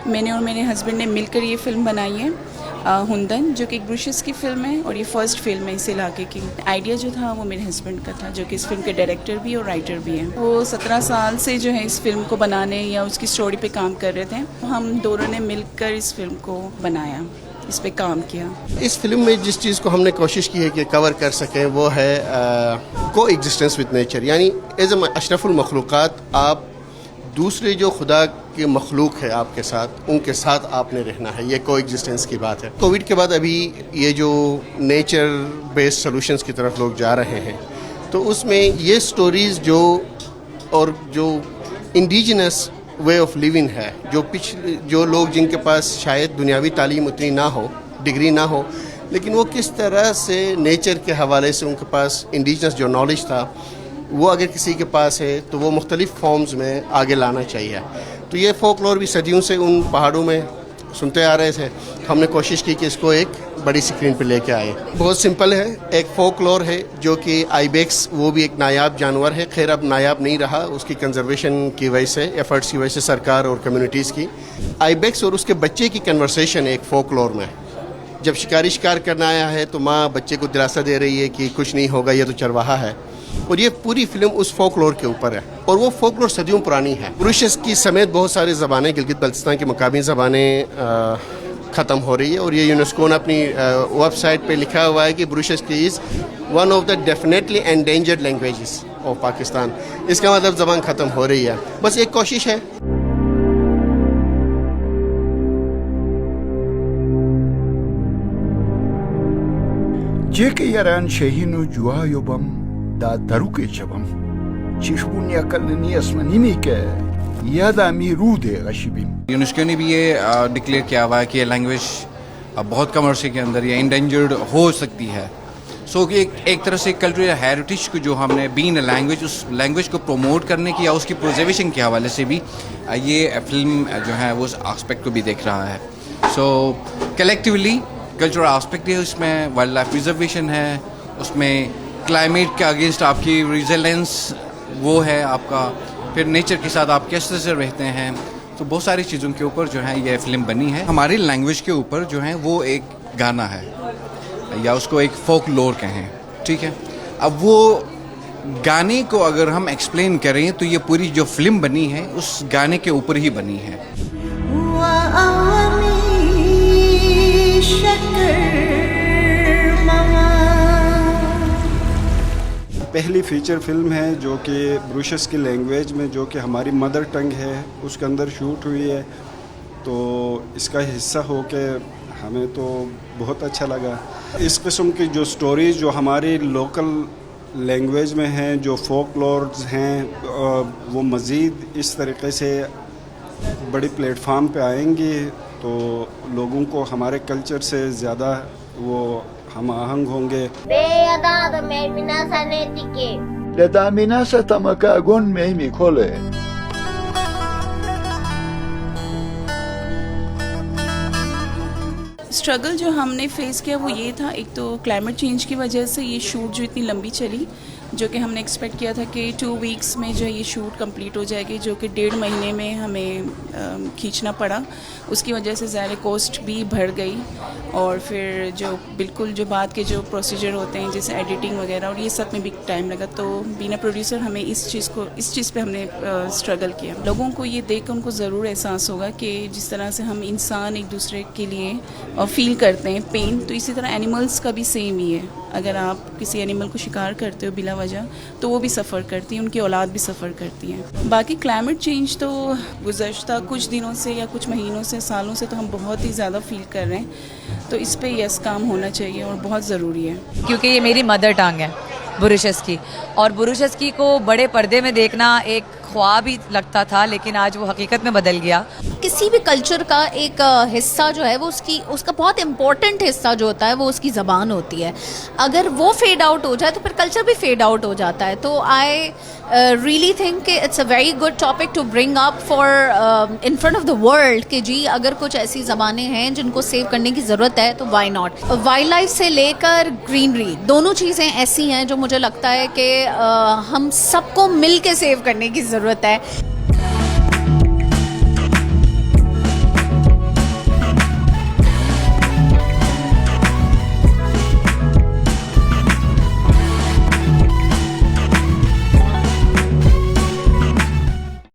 मैंने और मेरे हस्बैंड ने मिलकर ये फ़िल्म बनाई है हुंदन, जो कि एक ब्रूशेस की फ़िल्म है और ये फर्स्ट फिल्म है इस इलाके की। आइडिया जो था वो मेरे हस्बैंड का था, जो कि इस फिल्म के डायरेक्टर भी और राइटर भी हैं। वो 17 साल से जो है इस फिल्म को बनाने या उसकी स्टोरी पे काम कर रहे थे। हम दोनों ने मिलकर इस फिल्म को बनाया, इस पे काम किया। इस फिल्म में जिस चीज़ को हमने कोशिश की है कि कवर कर सकें वो है को एग्जिस्टेंस विद नेचर, यानी एज अशरफुल मखलूक़ात आप दूसरे जो खुदा के मखलूक है आपके साथ, उनके साथ आपने रहना है। ये को एग्जिस्टेंस की बात है। कोविड के बाद अभी ये जो नेचर बेस्ड सॉल्यूशंस की तरफ लोग जा रहे हैं, तो उसमें ये स्टोरीज़ जो इंडिजिनस वे ऑफ लिविंग है, जो लोग जिनके पास शायद दुनियावी तालीम उतनी ना हो, डिग्री ना हो, लेकिन वो किस तरह से नेचर के हवाले से उनके पास इंडिजिनस जो नॉलेज था वो अगर किसी के पास है तो वो मुख्तलिफ़ फॉर्म्स में आगे लाना चाहिए। तो ये फोकलोर भी सदियों से उन पहाड़ों में सुनते आ रहे थे। हमने कोशिश की कि इसको एक बड़ी स्क्रीन पर लेके आए। बहुत सिंपल है, एक फोकलोर है जो कि आइबेक्स, वो भी एक नायाब जानवर है। खैर अब नायाब नहीं रहा, उसकी कंजर्वेशन की वजह से, एफर्ट्स की वजह से सरकार और कम्युनिटीज़ की। आइबेक्स और उसके बच्चे की कन्वर्सेशन एक फोकलोर में, जब शिकारी शिकार करना आया है तो माँ बच्चे को दिलासा दे रही है कि कुछ नहीं होगा, ये तो चरवाहा है। और ये पूरी फिल्म उस फोकलोर के ऊपर है, और वो फोकलोर सदियों पुरानी है। ब्रूशेस की समेत बहुत सारी ज़बानें, गिलगित बल्तिस्तान की मकामी ज़बानें ख़त्म हो रही है। और ये यूनेस्को ने अपनी वेबसाइट पे लिखा हुआ है कि ब्रूशेस की is one of the definitely endangered languages of Pakistan. इसका मतलब ज़बान ख़त्म हो रही है। बस एक कोशिश है। Jeke yaran shehinu jua yobam da daruke chabam. Chishbun yakalni asmanimi ke yada mi rude gashibim. UNESCO ने भी ये डिक्लेयर किया हुआ है कि ये लैंग्वेज बहुत कम अरसे के अंदर ये इंडेंजर्ड हो सकती है। सो कि एक तरह से कल्चरल हेरिटेज को जो हमने बीन लैंग्वेज, उस लैंग्वेज को प्रमोट करने की या उसकी प्रिजर्वेशन के हवाले से भी ये फिल्म जो है वो उस एस्पेक्ट को भी देख रहा है। सो कलेक्टिवली कल्चरल एस्पेक्ट है, उसमें वाइल्ड लाइफ प्रिजर्वेशन है, उसमें क्लाइमेट के अगेंस्ट आपकी रिजिलेंस वो है आपका, फिर नेचर के साथ आप किस तरह से रहते हैं। तो बहुत सारी चीज़ों के ऊपर जो है ये फिल्म बनी है। हमारी लैंग्वेज के ऊपर जो है वो एक गाना है, या उसको एक फोक लोर कहें, ठीक है। अब वो गाने को अगर हम एक्सप्लेन करें तो ये पूरी जो फिल्म बनी है उस गाने के ऊपर ही बनी है। पहली फीचर फिल्म है जो कि ब्रूशेस की लैंग्वेज में, जो कि हमारी मदर टंग है, उसके अंदर शूट हुई है। तो इसका हिस्सा हो के हमें तो बहुत अच्छा लगा। इस किस्म की जो स्टोरीज़ जो हमारी लोकल लैंग्वेज में हैं, जो फोकलोर्स हैं, वो मज़ीद इस तरीके से बड़ी प्लेटफार्म पे आएंगी तो लोगों को हमारे कल्चर से ज़्यादा वो हम आहंग होंगे। स्ट्रगल जो हमने फेस किया वो ये था, एक तो क्लाइमेट चेंज की वजह से ये शूट जो इतनी लंबी चली, जो कि हमने एक्सपेक्ट किया था कि 2 वीक्स में जो ये शूट कंप्लीट हो जाएगी, जो कि 1.5 महीने में हमें खींचना पड़ा। उसकी वजह से ज़्यादा कॉस्ट भी बढ़ गई, और फिर जो बिल्कुल जो बाद के जो प्रोसीजर होते हैं जैसे एडिटिंग वगैरह, और ये सब में भी टाइम लगा। तो बीना प्रोड्यूसर हमें इस चीज़ पे हमने स्ट्रगल किया। लोगों को ये देख कर उनको ज़रूर एहसास होगा कि जिस तरह से हम इंसान एक दूसरे के लिए फील करते हैं पेन, तो इसी तरह एनिमल्स का भी सेम ही है। अगर आप किसी एनिमल को शिकार करते हो बिला वजह, तो वो भी सफ़र करती है, उनकी औलाद भी सफ़र करती है। बाकी क्लाइमेट चेंज तो गुज़श्ता कुछ दिनों से या कुछ महीनों से, सालों से तो हम बहुत ही ज़्यादा फील कर रहे हैं। तो इस पे यस काम होना चाहिए और बहुत ज़रूरी है, क्योंकि ये मेरी मदर टंग है ब्रूशेस की, और ब्रूशेस की को बड़े पर्दे में देखना एक ख्वाब ही लगता था, लेकिन आज वो हकीकत में बदल गया। किसी भी कल्चर का एक हिस्सा जो है वो उसका बहुत इम्पोर्टेंट हिस्सा जो होता है वो उसकी ज़बान होती है। अगर वो फेड आउट हो जाए तो फिर कल्चर भी फेड आउट हो जाता है। तो आई रियली थिंक कि it's a very good topic to bring up for in front of the world कि जी अगर कुछ ऐसी ज़बानें हैं जिनको सेव करने की ज़रूरत है तो वाई नॉट। वाइल्ड लाइफ से लेकर ग्रीनरी, दोनों चीज़ें ऐसी हैं जो मुझे लगता है कि हम सबको मिल के सेव करने की ज़रूरत है।